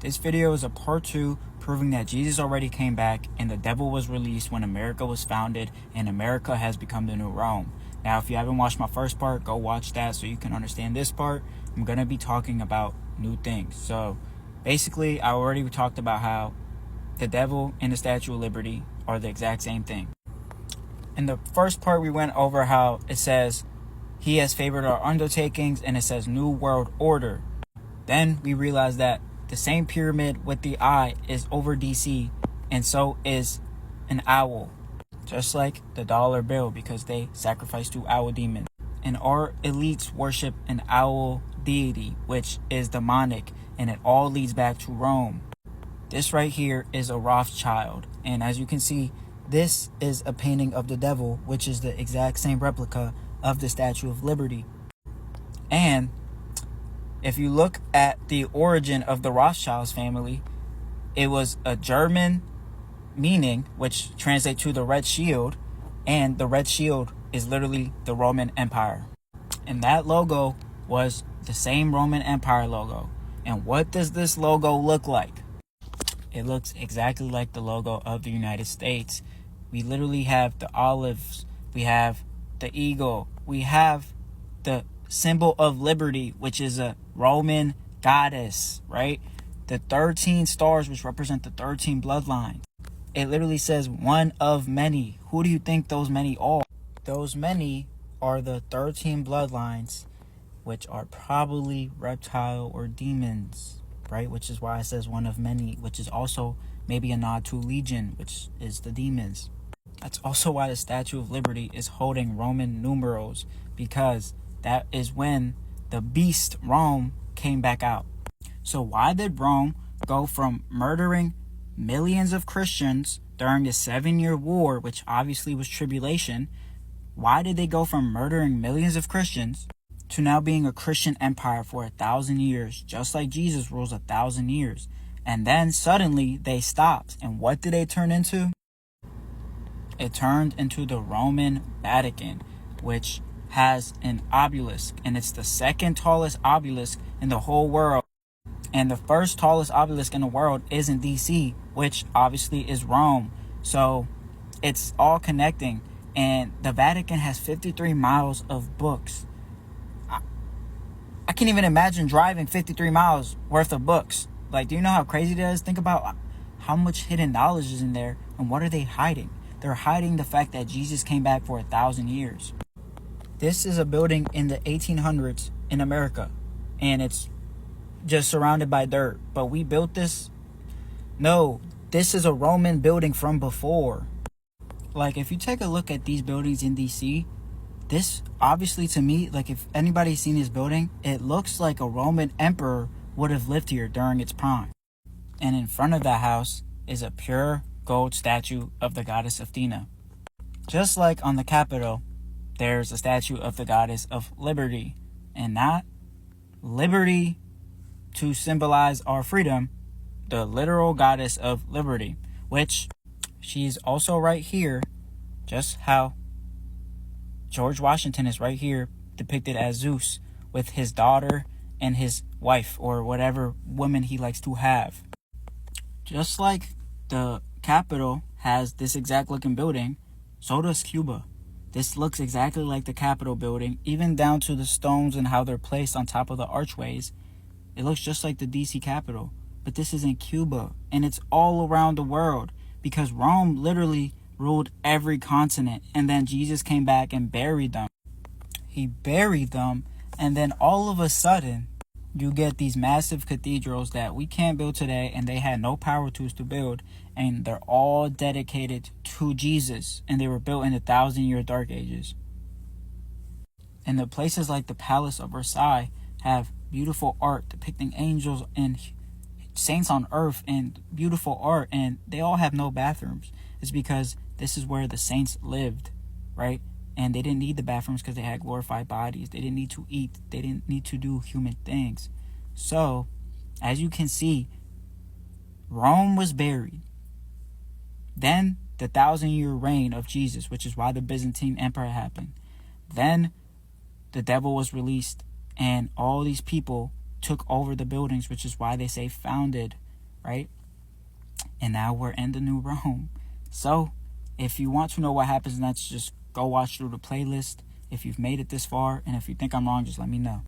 This video is a part 2 proving that Jesus already came back and the devil was released when America was founded and America has become the new Rome. Now, if you haven't watched my first part, go watch that so you can understand this part. I'm going to be talking about new things. So, basically, I already talked about how the devil and the Statue of Liberty are the exact same thing. In the first part, we went over how it says, he has favored our undertakings, and it says New World Order. Then we realized that the same pyramid with the eye is over DC, and so is an owl. Just like the dollar bill, because they sacrifice to owl demons. And our elites worship an owl deity, which is demonic, and it all leads back to Rome. This right here is a Rothschild, and as you can see, this is a painting of the devil, which is the exact same replica of the Statue of Liberty. And if you look at the origin of the Rothschilds family, it was a German meaning, which translates to the red shield, and the red shield is literally the Roman Empire. And that logo was the same Roman Empire logo. And what does this logo look like? It looks exactly like the logo of the United States. We literally have the olives, we have the eagle, we have the symbol of liberty, which is a Roman goddess, right? The 13 stars, which represent the 13 bloodlines. It literally says one of many. Who do you think those many are? Those many are the 13 bloodlines, which are probably reptile or demons, right? Which is why it says one of many, which is also maybe a nod to Legion, which is the demons. That's also why the Statue of Liberty is holding Roman numerals, because that is when the beast Rome came back out. So why did Rome go from murdering millions of Christians during the 7-year war, which obviously was tribulation? Why did they go from murdering millions of Christians to now being a Christian empire for 1,000 years, just like Jesus rules 1,000 years? And then suddenly they stopped. And what did they turn into? It turned into the Roman Vatican, which has an obelisk, and it's the second tallest obelisk in the whole world. And the first tallest obelisk in the world is in DC, which obviously is Rome. So it's all connecting. And the Vatican has 53 miles of books. I can't even imagine driving 53 miles worth of books. Like, do you know how crazy that is? Think about how much hidden knowledge is in there, and what are they hiding? They're hiding the fact that Jesus came back for 1,000 years. This is a building in the 1800s in America, and it's just surrounded by dirt. But we built this? No, this is a Roman building from before. Like, if you take a look at these buildings in DC, this obviously, to me, like, if anybody's seen this building, it looks like a Roman emperor would have lived here during its prime. And in front of that house is a pure gold statue of the goddess Athena. Just like on the Capitol, there's a statue of the goddess of liberty, and not liberty to symbolize our freedom, the literal goddess of liberty, which she's also right here, just how George Washington is right here depicted as Zeus with his daughter and his wife, or whatever woman he likes to have. Just like the Capitol has this exact looking building, so does Cuba. This looks exactly like the Capitol building, even down to the stones and how they're placed on top of the archways. It looks just like the DC Capitol, but this is in Cuba, and it's all around the world, because Rome literally ruled every continent, and then Jesus came back and buried them. He buried them, and then all of a sudden, you get these massive cathedrals that we can't build today, and they had no power tools to build, and they're all dedicated to Jesus, and they were built in the 1,000-year dark ages. And the places like the Palace of Versailles have beautiful art depicting angels and saints on earth and beautiful art, and they all have no bathrooms. It's because this is where the saints lived, right? And they didn't need the bathrooms because they had glorified bodies. They didn't need to eat. They didn't need to do human things. So, as you can see, Rome was buried. Then the 1,000-year reign of Jesus, which is why the Byzantine Empire happened. Then the devil was released, and all these people took over the buildings, which is why they say founded right? And now we're in the new Rome. So, if you want to know what happens next, just go watch through the playlist if you've made it this far. And if you think I'm wrong, just let me know.